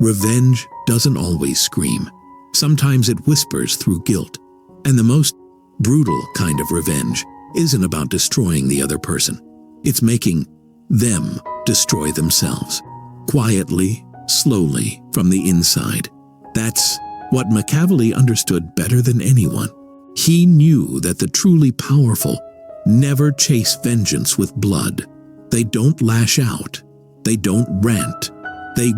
Revenge doesn't always scream. Sometimes it whispers through guilt. And the most brutal kind of revenge isn't about destroying the other person. It's making them destroy themselves. Quietly, slowly, from the inside. That's what Machiavelli understood better than anyone. He knew that the truly powerful never chase vengeance with blood. They don't lash out. They don't rant. They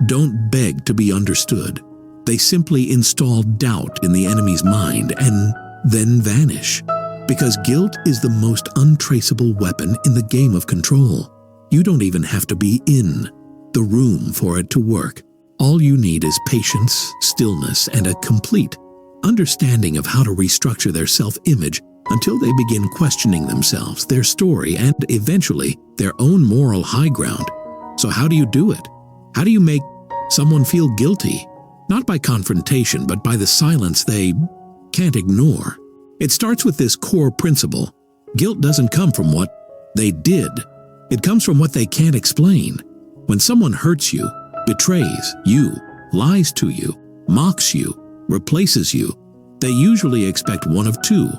don't beg to be understood. They simply install doubt in the enemy's mind and then vanish. Because guilt is the most untraceable weapon in the game of control. You don't even have to be in the room for it to work. All you need is patience, stillness, and a complete understanding of how to restructure their self-image until they begin questioning themselves, their story, and eventually their own moral high ground. So how do you do it? How do you make someone feel guilty? Not by confrontation, but by the silence they can't ignore. It starts with this core principle. Guilt doesn't come from what they did. It comes from what they can't explain. When someone hurts you, betrays you, lies to you, mocks you, replaces you, they usually expect one of two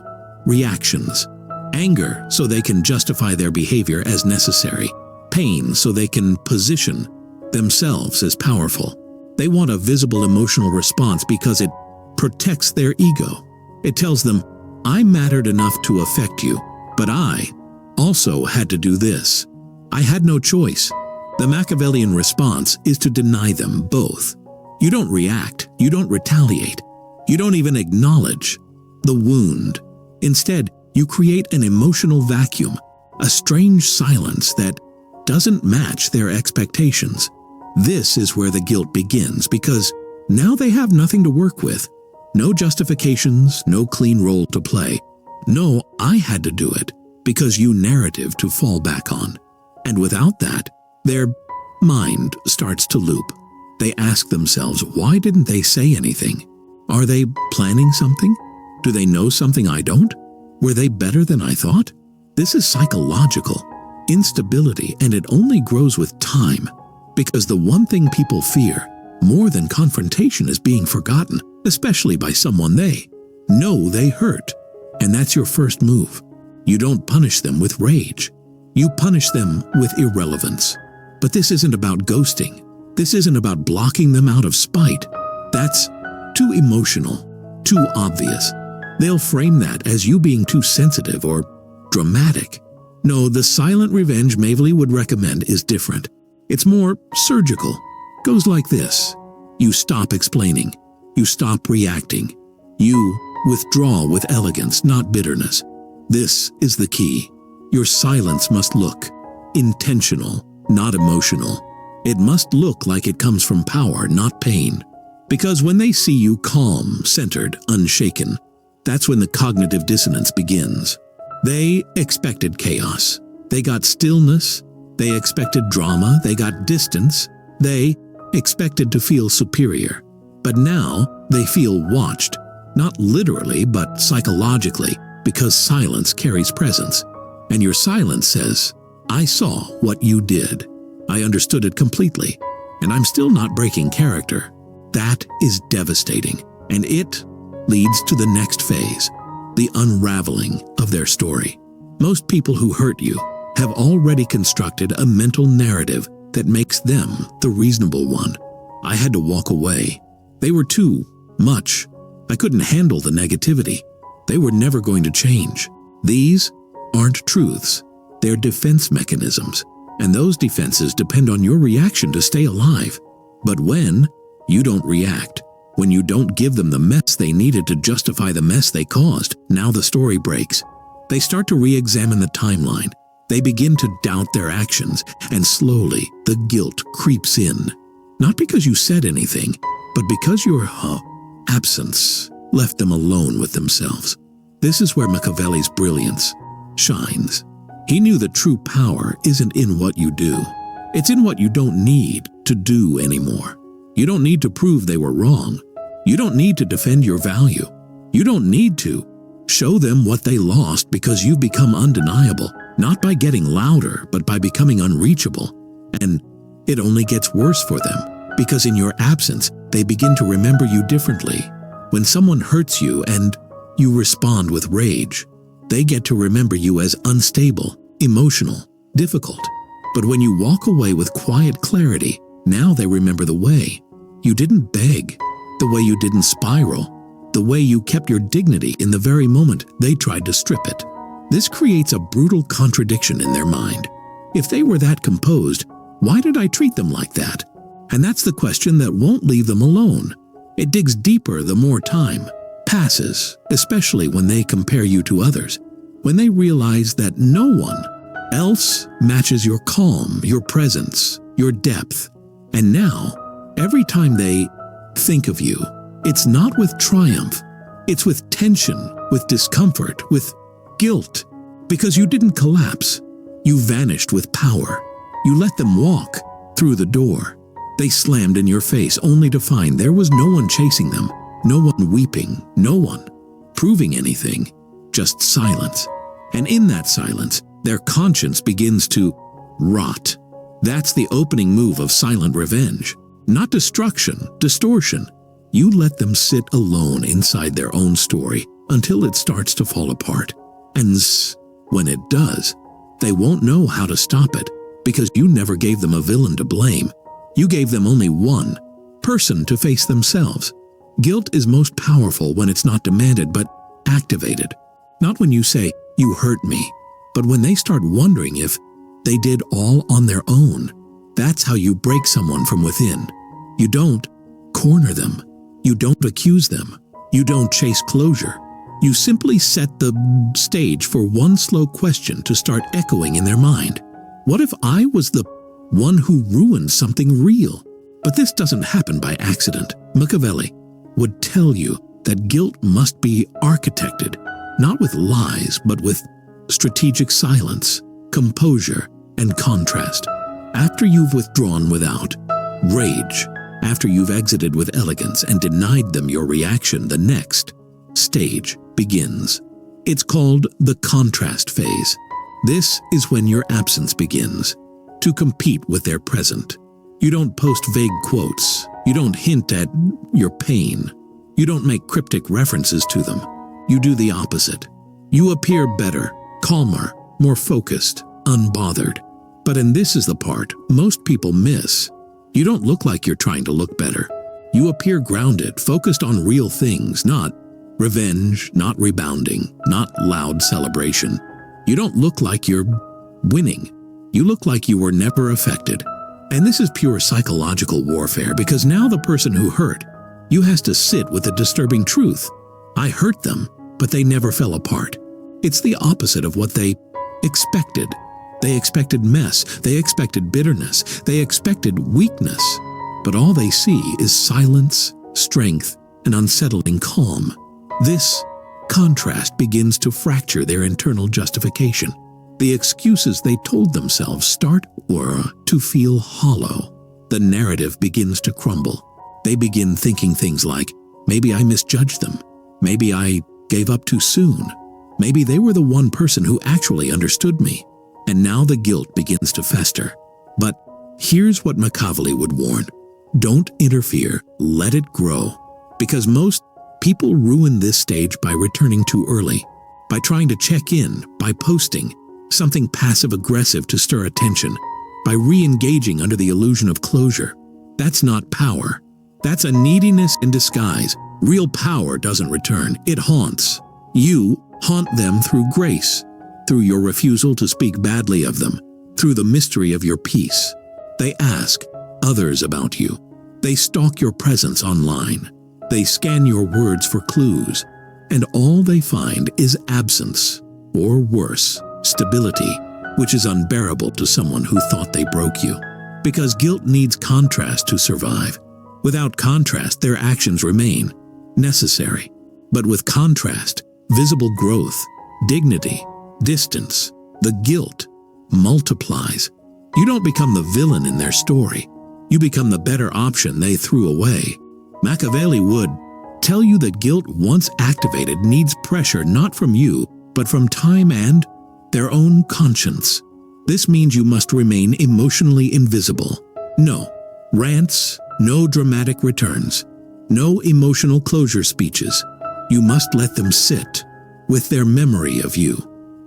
reactions. Anger, so they can justify their behavior as necessary. Pain, so they can position themselves as powerful. They want a visible emotional response because it protects their ego. It tells them, I mattered enough to affect you, but I also had to do this. I had no choice. The Machiavellian response is to deny them both. You don't react. You don't retaliate. You don't even acknowledge the wound. Instead, you create an emotional vacuum, a strange silence that doesn't match their expectations. This is where the guilt begins, because now they have nothing to work with. No justifications, no clean role to play. No, I had to do it, because you narrative to fall back on. And without that, their mind starts to loop. They ask themselves, why didn't they say anything? Are they planning something? Do they know something I don't? Were they better than I thought? This is psychological instability, and it only grows with time. Because the one thing people fear more than confrontation is being forgotten, especially by someone they know they hurt. And that's your first move. You don't punish them with rage. You punish them with irrelevance. But this isn't about ghosting. This isn't about blocking them out of spite. That's too emotional, too obvious. They'll frame that as you being too sensitive or dramatic. No, the silent revenge Machiavelli would recommend is different. It's more surgical. Goes like this. You stop explaining. You stop reacting. You withdraw with elegance, not bitterness. This is the key. Your silence must look intentional, not emotional. It must look like it comes from power, not pain. Because when they see you calm, centered, unshaken, that's when the cognitive dissonance begins. They expected chaos. They got stillness. They expected drama. They got distance. They expected to feel superior. But now they feel watched, not literally, but psychologically, because silence carries presence. And your silence says, I saw what you did. I understood it completely, and I'm still not breaking character. That is devastating, and it leads to the next phase, the unraveling of their story. Most people who hurt you have already constructed a mental narrative that makes them the reasonable one. I had to walk away. They were too much. I couldn't handle the negativity. They were never going to change. These aren't truths. They're defense mechanisms, and those defenses depend on your reaction to stay alive. But when you don't react, when you don't give them the mess they needed to justify the mess they caused, now the story breaks. They start to re-examine the timeline. They begin to doubt their actions, and slowly the guilt creeps in. Not because you said anything, but because your absence left them alone with themselves. This is where Machiavelli's brilliance shines. He knew that true power isn't in what you do. It's in what you don't need to do anymore. You don't need to prove they were wrong. You don't need to defend your value. You don't need to show them what they lost, because you've become undeniable, not by getting louder, but by becoming unreachable. And it only gets worse for them. because in your absence, they begin to remember you differently. When someone hurts you and you respond with rage, they get to remember you as unstable, emotional, difficult. But when you walk away with quiet clarity, now they remember the way you didn't beg, the way you didn't spiral, the way you kept your dignity in the very moment they tried to strip it. This creates a brutal contradiction in their mind. If they were that composed, why did I treat them like that? And that's the question that won't leave them alone. It digs deeper the more time passes, especially when they compare you to others, when they realize that no one else matches your calm, your presence, your depth. And now, every time they think of you, it's not with triumph, it's with tension, with discomfort, with guilt, because you didn't collapse. You vanished with power. You let them walk through the door. They slammed in your face only to find there was no one chasing them, no one weeping, no one proving anything, just silence. And in that silence, their conscience begins to rot. That's the opening move of silent revenge. Not destruction, distortion. You let them sit alone inside their own story until it starts to fall apart. And when it does, they won't know how to stop it because you never gave them a villain to blame. You gave them only one person to face themselves. Guilt is most powerful when it's not demanded but activated. Not when you say, "You hurt me," but when they start wondering if they did all on their own. That's how you break someone from within. You don't corner them. You don't accuse them. You don't chase closure. You simply set the stage for one slow question to start echoing in their mind. What if I was the one who ruined something real? But this doesn't happen by accident. Machiavelli would tell you that guilt must be architected, not with lies, but with strategic silence, composure, and contrast. After you've withdrawn without rage, after you've exited with elegance and denied them your reaction, the next stage begins. It's called the contrast phase. This is when your absence begins to compete with their present. You don't post vague quotes. You don't hint at your pain. You don't make cryptic references to them. You do the opposite. You appear better, calmer, more focused, unbothered. But and this is the part most people miss. You don't look like you're trying to look better. You appear grounded, focused on real things, not revenge, not rebounding, not loud celebration. You don't look like you're winning. You look like you were never affected. And this is pure psychological warfare because now the person who hurt you has to sit with the disturbing truth. I hurt them, but they never fell apart. It's the opposite of what they expected. They expected mess. They expected bitterness. They expected weakness. But all they see is silence, strength, and unsettling calm. This contrast begins to fracture their internal justification. The excuses they told themselves start to feel hollow. The narrative begins to crumble. They begin thinking things like, maybe I misjudged them. Maybe I gave up too soon. Maybe they were the one person who actually understood me. And now the guilt begins to fester. But here's what Machiavelli would warn. Don't interfere, let it grow. Because most people ruin this stage by returning too early, by trying to check in, by posting something passive-aggressive to stir attention, by re-engaging under the illusion of closure. That's not power. That's a neediness in disguise. Real power doesn't return, it haunts. You haunt them through grace, through your refusal to speak badly of them, through the mystery of your peace. They ask others about you. They stalk your presence online. They scan your words for clues. And all they find is absence, or worse, stability, which is unbearable to someone who thought they broke you. Because guilt needs contrast to survive. Without contrast, their actions remain necessary. But with contrast, visible growth, dignity, distance, the guilt multiplies. You don't become the villain in their story. You become the better option they threw away. Machiavelli would tell you that guilt, once activated, needs pressure not from you, but from time and their own conscience. This means you must remain emotionally invisible. No rants, No dramatic returns. No emotional closure speeches. You must let them sit with their memory of you.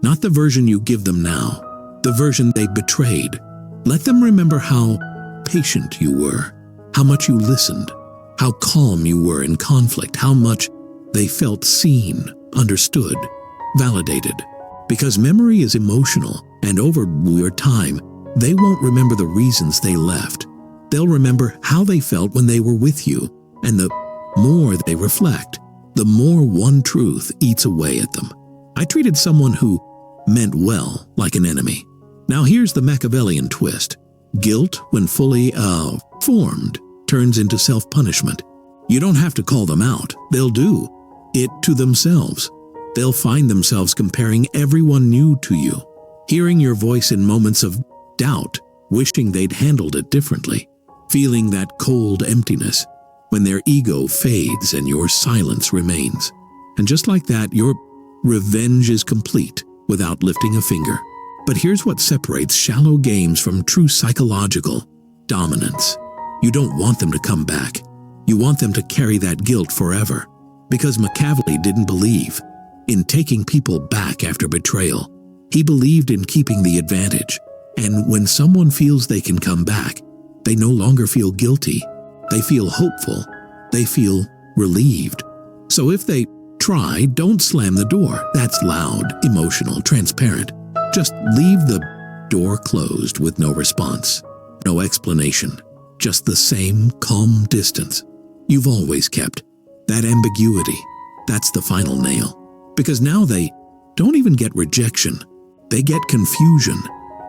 Not the version you give them now, the version they betrayed. Let them remember how patient you were, how much you listened, how calm you were in conflict, how much they felt seen, understood, validated. Because memory is emotional, and over your time, they won't remember the reasons they left. They'll remember how they felt when they were with you, and the more they reflect, the more one truth eats away at them. I treated someone who meant well like an enemy. Now here's the Machiavellian twist. Guilt, when fully formed, turns into self-punishment. You don't have to call them out. They'll do it to themselves. They'll find themselves comparing everyone new to you, hearing your voice in moments of doubt, wishing they'd handled it differently, feeling that cold emptiness when their ego fades and your silence remains. And just like that, your revenge is complete without lifting a finger. But here's what separates shallow games from true psychological dominance. You don't want them to come back. You want them to carry that guilt forever. Because Machiavelli didn't believe in taking people back after betrayal. He believed in keeping the advantage. And when someone feels they can come back, they no longer feel guilty. They feel hopeful. They feel relieved. So if they try, don't slam the door. That's loud, emotional, transparent. Just leave the door closed with no response, no explanation, just the same calm distance you've always kept. That ambiguity, that's the final nail. Because now they don't even get rejection. They get confusion.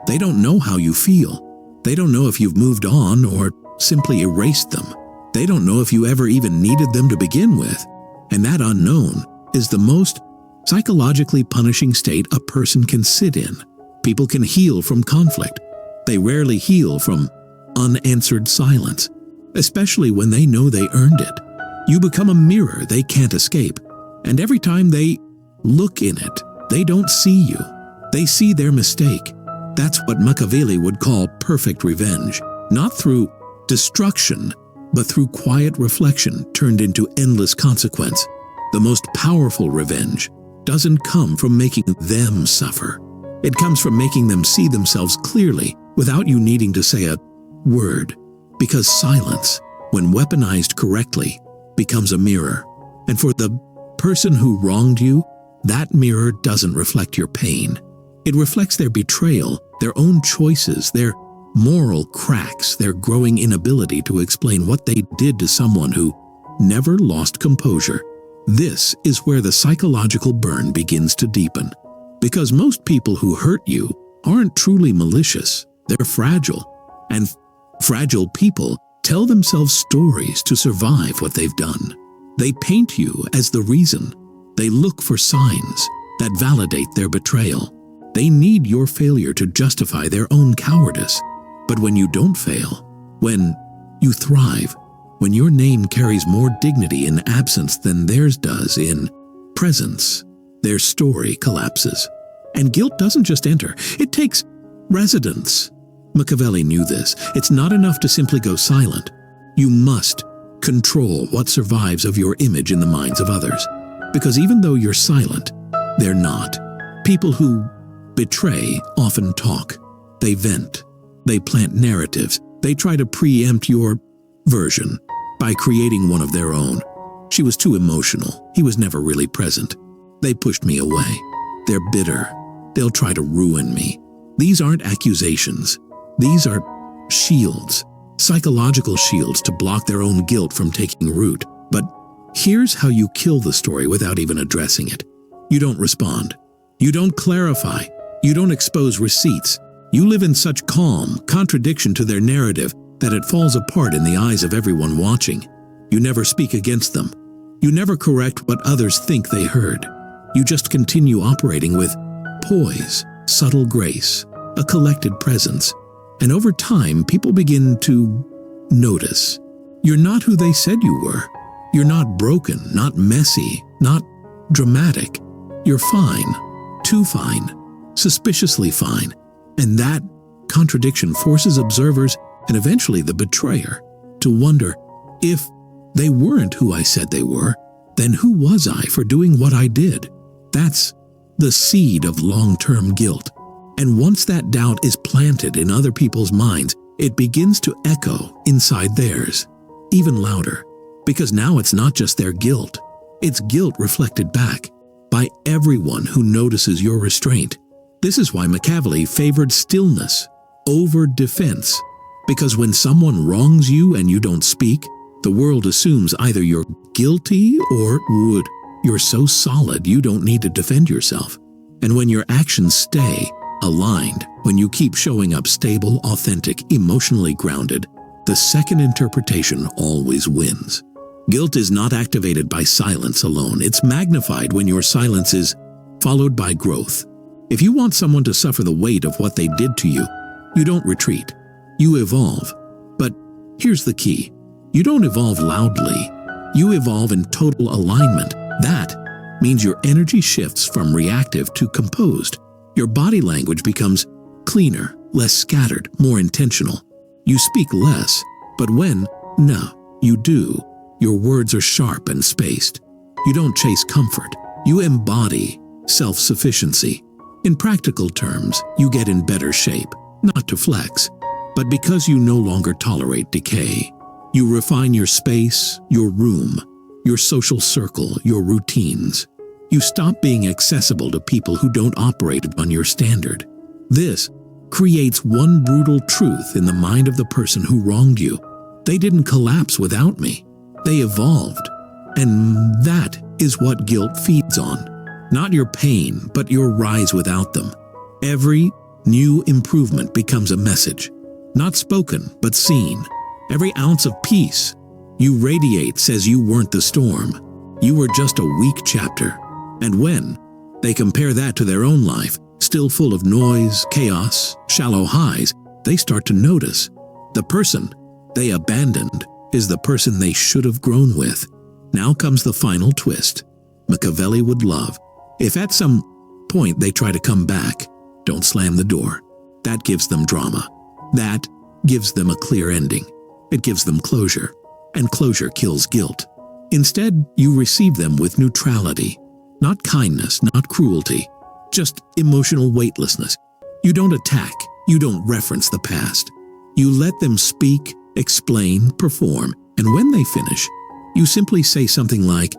They don't know how you feel. They don't know if you've moved on or simply erased them. They don't know if you ever even needed them to begin with. And that unknown is the most psychologically punishing state a person can sit in. People can heal from conflict. They rarely heal from unanswered silence, especially when they know they earned it. You become a mirror they can't escape, and every time they look in it, they don't see you. They see their mistake. That's what Machiavelli would call perfect revenge, not through destruction, but through quiet reflection turned into endless consequence. The most powerful revenge doesn't come from making them suffer. It comes from making them see themselves clearly without you needing to say a word. Because silence, when weaponized correctly, becomes a mirror. And for the person who wronged you, that mirror doesn't reflect your pain. It reflects their betrayal, their own choices, their moral cracks, their growing inability to explain what they did to someone who never lost composure. This is where the psychological burn begins to deepen. Because most people who hurt you aren't truly malicious. They're fragile. And fragile people tell themselves stories to survive what they've done. They paint you as the reason. They look for signs that validate their betrayal. They need your failure to justify their own cowardice. But when you don't fail, when you thrive, when your name carries more dignity in absence than theirs does in presence, their story collapses. And guilt doesn't just enter, it takes residence. Machiavelli knew this. It's not enough to simply go silent. You must control what survives of your image in the minds of others. Because even though you're silent, they're not. People who betray often talk. They vent. They plant narratives. They try to preempt your version by creating one of their own. She was too emotional. He was never really present. They pushed me away. They're bitter. They'll try to ruin me. These aren't accusations. These are shields, psychological shields to block their own guilt from taking root. But here's how you kill the story without even addressing it. You don't respond. You don't clarify. You don't expose receipts. You live in such calm contradiction to their narrative that it falls apart in the eyes of everyone watching. You never speak against them. You never correct what others think they heard. You just continue operating with poise, subtle grace, a collected presence. And over time, people begin to notice. You're not who they said you were. You're not broken, not messy, not dramatic. You're fine, too fine, suspiciously fine. And that contradiction forces observers and eventually the betrayer to wonder, if they weren't who I said they were, then who was I for doing what I did? That's the seed of long-term guilt. And once that doubt is planted in other people's minds, it begins to echo inside theirs, even louder, because now it's not just their guilt. It's guilt reflected back by everyone who notices your restraint. This is why Machiavelli favored stillness over defense, because when someone wrongs you and you don't speak, the world assumes either you're guilty or would. You're so solid you don't need to defend yourself. And when your actions stay aligned, when you keep showing up stable, authentic, emotionally grounded, the second interpretation always wins. Guilt is not activated by silence alone. It's magnified when your silence is followed by growth. If you want someone to suffer the weight of what they did to you, you don't retreat. You evolve. But here's the key. You don't evolve loudly. You evolve in total alignment. That means your energy shifts from reactive to composed. Your body language becomes cleaner, less scattered, more intentional. You speak less, but when you do, your words are sharp and spaced. You don't chase comfort. You embody self-sufficiency. In practical terms, you get in better shape, not to flex, but because you no longer tolerate decay. You refine your space, your room, your social circle, your routines. You stop being accessible to people who don't operate on your standard. This creates one brutal truth in the mind of the person who wronged you. They didn't collapse without me. They evolved. And that is what guilt feeds on. Not your pain, but your rise without them. Every new improvement becomes a message. Not spoken, but seen. Every ounce of peace you radiate says you weren't the storm. You were just a weak chapter. And when they compare that to their own life, still full of noise, chaos, shallow highs, they start to notice the person they abandoned is the person they should have grown with. Now comes the final twist. Machiavelli would love if at some point they try to come back, don't slam the door. That gives them drama. That gives them a clear ending. It gives them closure. And closure kills guilt. Instead, you receive them with neutrality. Not kindness, not cruelty. Just emotional weightlessness. You don't attack. You don't reference the past. You let them speak, explain, perform. And when they finish, you simply say something like,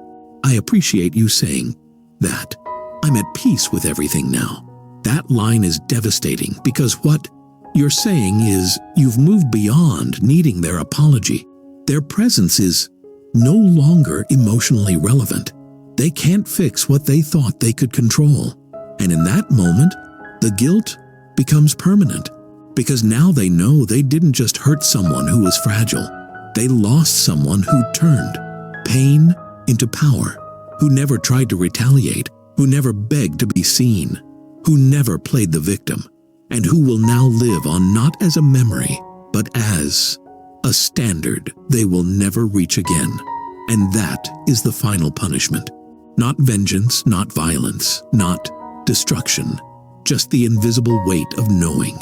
"I appreciate you saying that. I'm at peace with everything now." That line is devastating because what you're saying is you've moved beyond needing their apology. Their presence is no longer emotionally relevant. They can't fix what they thought they could control. And in that moment, the guilt becomes permanent because now they know they didn't just hurt someone who was fragile. They lost someone who turned pain into power, who never tried to retaliate, who never begged to be seen, who never played the victim, and who will now live on not as a memory, but as a standard they will never reach again. And that is the final punishment. Not vengeance, not violence, not destruction, just the invisible weight of knowing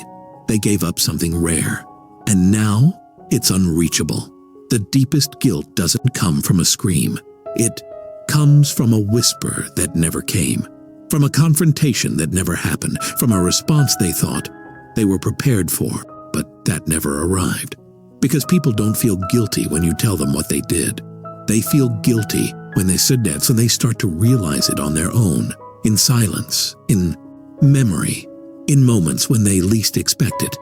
they gave up something rare. And now it's unreachable. The deepest guilt doesn't come from a scream. It comes from a whisper that never came, from a confrontation that never happened, from a response they thought they were prepared for, but that never arrived. Because people don't feel guilty when you tell them what they did. They feel guilty when they sit down, so they start to realize it on their own, in silence, in memory, in moments when they least expect it.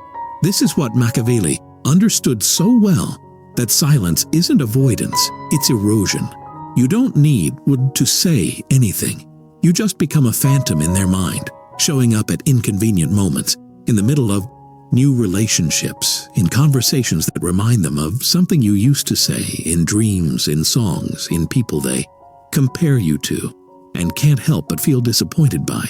This is what Machiavelli understood so well, that silence isn't avoidance, it's erosion. You don't need to say anything. You just become a phantom in their mind, showing up at inconvenient moments, in the middle of new relationships, in conversations that remind them of something you used to say, in dreams, in songs, in people they compare you to, and can't help but feel disappointed by.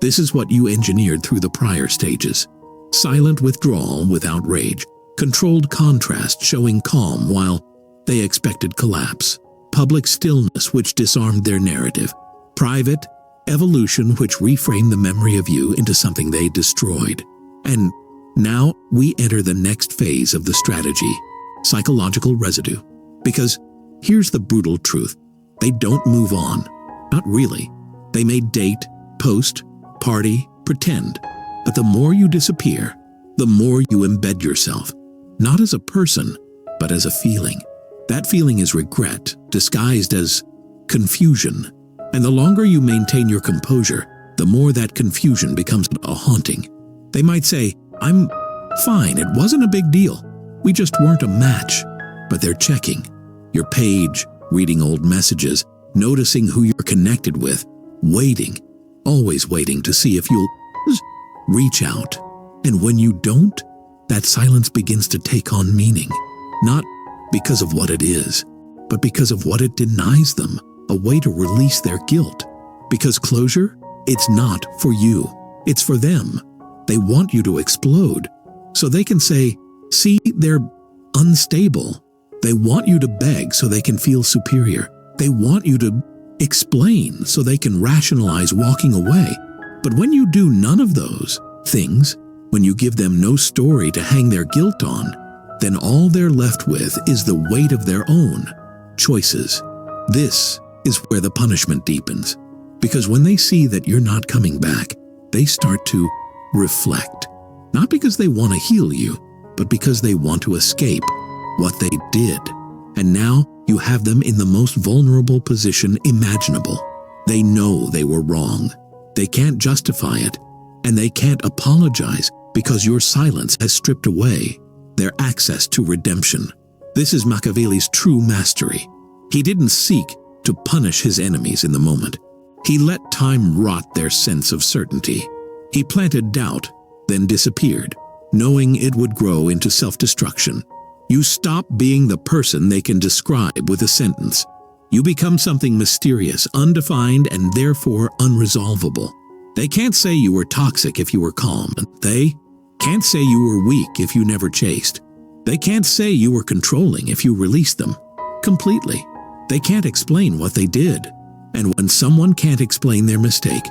This is what you engineered through the prior stages. Silent withdrawal without rage, controlled contrast showing calm while they expected collapse, public stillness which disarmed their narrative, private evolution which reframed the memory of you into something they destroyed. And now we enter the next phase of the strategy, psychological residue. Because here's the brutal truth. They don't move on. Not really. They may date, post, party, pretend. But the more you disappear, the more you embed yourself. Not as a person, but as a feeling. That feeling is regret, disguised as confusion. And the longer you maintain your composure, the more that confusion becomes a haunting. They might say, "I'm fine, it wasn't a big deal. We just weren't a match." But they're checking your page, reading old messages, noticing who you're connected with, waiting, always waiting to see if you'll reach out. And when you don't, that silence begins to take on meaning. Not because of what it is, but because of what it denies them, a way to release their guilt. Because closure, it's not for you, it's for them. They want you to explode, so they can say, "See, they're unstable." They want you to beg so they can feel superior. They want you to explain so they can rationalize walking away. But when you do none of those things, when you give them no story to hang their guilt on, then all they're left with is the weight of their own choices. This is where the punishment deepens. Because when they see that you're not coming back, they start to reflect. Not because they want to heal you, but because they want to escape what they did. And now you have them in the most vulnerable position imaginable. They know they were wrong. They can't justify it, and they can't apologize because your silence has stripped away their access to redemption. This is Machiavelli's true mastery. He didn't seek to punish his enemies in the moment. He let time rot their sense of certainty. He planted doubt, then disappeared, knowing it would grow into self-destruction. You stop being the person they can describe with a sentence. You become something mysterious, undefined, and therefore unresolvable. They can't say you were toxic if you were calm, and they can't say you were weak if you never chased. They can't say you were controlling if you released them completely. They can't explain what they did. And when someone can't explain their mistake,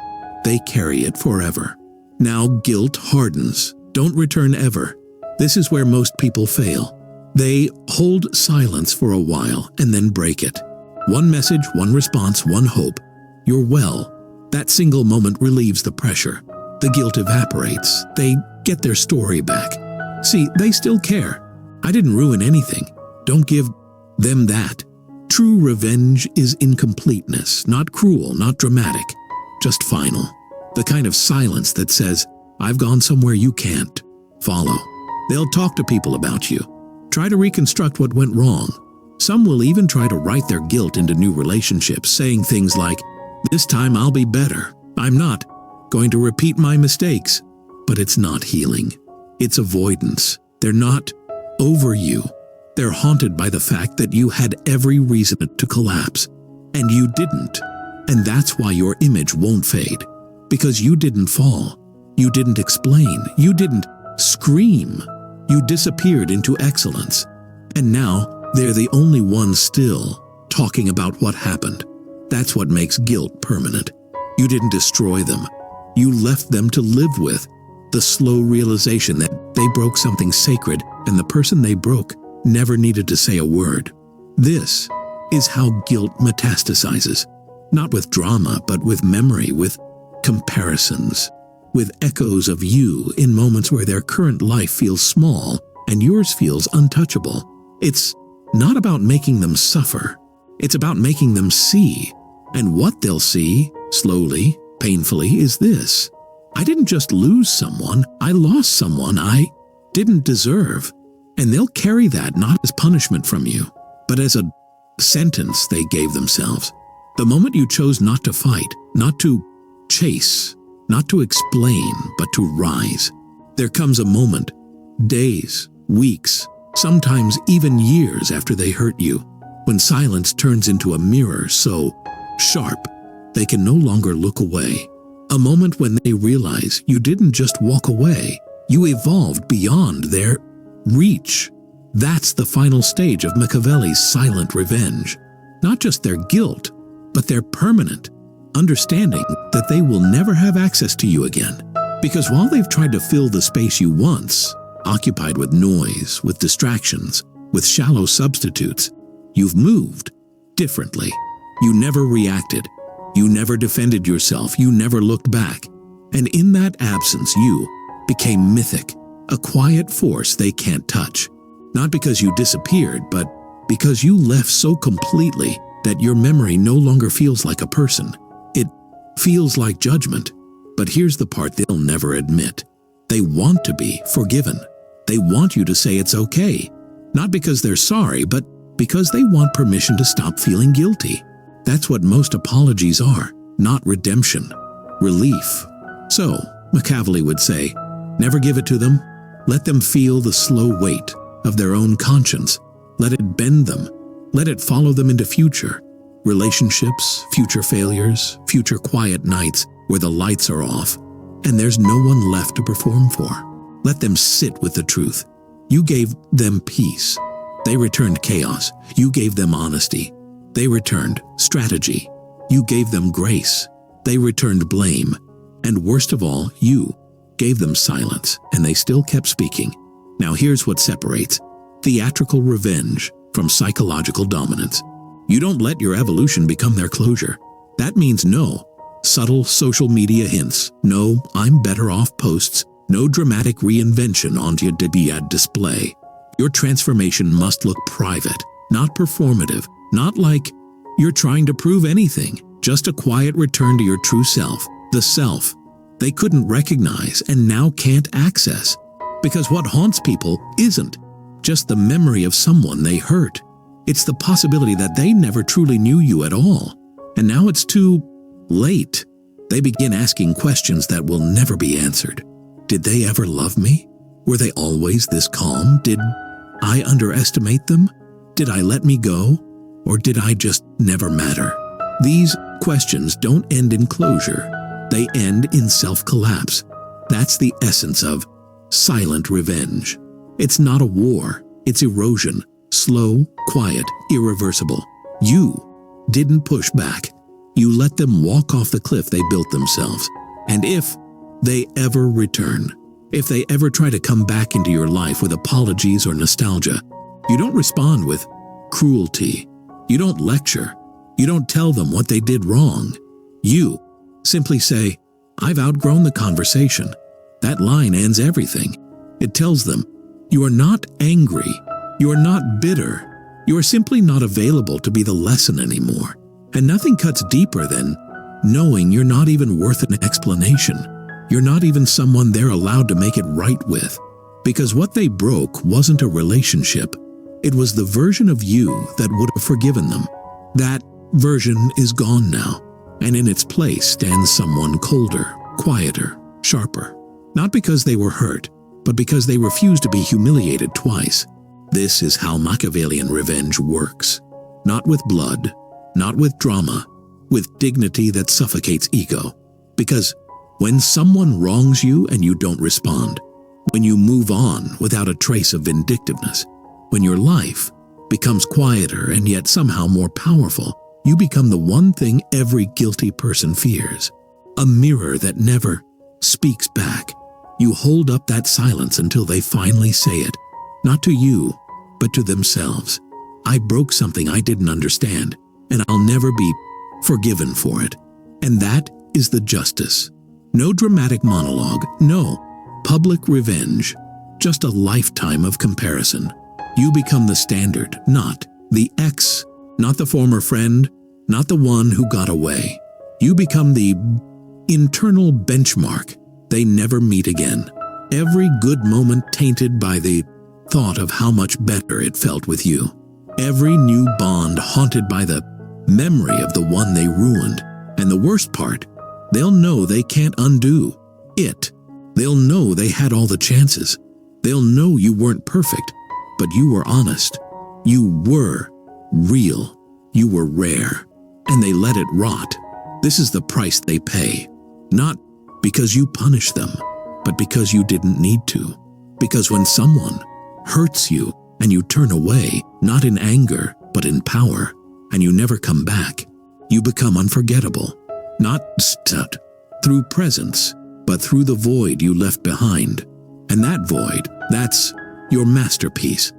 they carry it forever. Now guilt hardens. Don't return ever. This is where most people fail. They hold silence for a while and then break it. One message, one response, one hope. You're well. That single moment relieves the pressure. The guilt evaporates. They get their story back. See, they still care. I didn't ruin anything. Don't give them that. True revenge is incompleteness, not cruel, not dramatic, just final. The kind of silence that says, "I've gone somewhere you can't follow." They'll talk to people about you, try to reconstruct what went wrong. Some will even try to write their guilt into new relationships, saying things like, "This time I'll be better. I'm not going to repeat my mistakes." But it's not healing. It's avoidance. They're not over you. They're haunted by the fact that you had every reason to collapse, and you didn't. And that's why your image won't fade. Because you didn't fall. You didn't explain. You didn't scream. You disappeared into excellence. And now they're the only ones still talking about what happened. That's what makes guilt permanent. You didn't destroy them. You left them to live with the slow realization that they broke something sacred, and the person they broke never needed to say a word. This is how guilt metastasizes. Not with drama, but with memory, with comparisons, with echoes of you in moments where their current life feels small and yours feels untouchable. It's not about making them suffer. It's about making them see. And what they'll see, slowly, painfully, is this. I didn't just lose someone, I lost someone I didn't deserve. And they'll carry that not as punishment from you, but as a sentence they gave themselves. The moment you chose not to fight, not to chase, not to explain, but to rise, there comes a moment, days, weeks, sometimes even years after they hurt you, when silence turns into a mirror so sharp they can no longer look away. A moment when they realize you didn't just walk away, you evolved beyond their reach. That's the final stage of Machiavelli's silent revenge. Not just their guilt, but their permanent understanding that they will never have access to you again. Because while they've tried to fill the space you once occupied with noise, with distractions, with shallow substitutes. You've moved differently. You never reacted. You never defended yourself. You never looked back. And in that absence, you became mythic, a quiet force they can't touch. Not because you disappeared, but because you left so completely that your memory no longer feels like a person. It feels like judgment. But here's the part they'll never admit. They want to be forgiven. They want you to say it's okay. Not because they're sorry, but because they want permission to stop feeling guilty. That's what most apologies are, not redemption. Relief. So, Machiavelli would say, never give it to them. Let them feel the slow weight of their own conscience. Let it bend them. Let it follow them into future relationships, future failures, future quiet nights where the lights are off and there's no one left to perform for. Let them sit with the truth. You gave them peace. They returned chaos. You gave them honesty. They returned strategy. You gave them grace. They returned blame. And worst of all, you gave them silence, and they still kept speaking. Now here's what separates theatrical revenge from psychological dominance. You don't let your evolution become their closure. That means no subtle social media hints, no I'm better off posts, no dramatic reinvention onto your display. Your transformation must look private, not performative, not like you're trying to prove anything, just a quiet return to your true self, the self they couldn't recognize and now can't access. Because what haunts people isn't just the memory of someone they hurt. It's the possibility that they never truly knew you at all. And now it's too late. They begin asking questions that will never be answered. Did they ever love me? Were they always this calm? Did I underestimate them? Did I let me go? Or did I just never matter? These questions don't end in closure. They end in self-collapse. That's the essence of silent revenge. It's not a war. It's erosion. Slow, quiet, irreversible. You didn't push back. You let them walk off the cliff they built themselves. And if they ever return, if they ever try to come back into your life with apologies or nostalgia, you don't respond with cruelty. You don't lecture. You don't tell them what they did wrong. You simply say, I've outgrown the conversation. That line ends everything. It tells them, you are not angry. You are not bitter. You are simply not available to be the lesson anymore. And nothing cuts deeper than knowing you're not even worth an explanation. You're not even someone they're allowed to make it right with. Because what they broke wasn't a relationship. It was the version of you that would have forgiven them. That version is gone now. And in its place stands someone colder, quieter, sharper. Not because they were hurt, but because they refused to be humiliated twice. This is how Machiavellian revenge works. Not with blood, not with drama, with dignity that suffocates ego. Because when someone wrongs you and you don't respond, when you move on without a trace of vindictiveness, when your life becomes quieter and yet somehow more powerful, you become the one thing every guilty person fears. A mirror that never speaks back. You hold up that silence until they finally say it. Not to you, but to themselves. I broke something I didn't understand, and I'll never be forgiven for it. And that is the justice. No dramatic monologue, no public revenge, just a lifetime of comparison. You become the standard, not the ex, not the former friend, not the one who got away. You become the internal benchmark they never meet again. Every good moment tainted by the thought of how much better it felt with you. Every new bond haunted by the memory of the one they ruined. And the worst part, they'll know they can't undo it. They'll know they had all the chances. They'll know you weren't perfect, but you were honest. You were real. You were rare. And they let it rot. This is the price they pay. Not because you punished them, but because you didn't need to. Because when someone hurts you and you turn away, not in anger, but in power, and you never come back, you become unforgettable. Not through presence, but through the void you left behind. And that void, that's your masterpiece.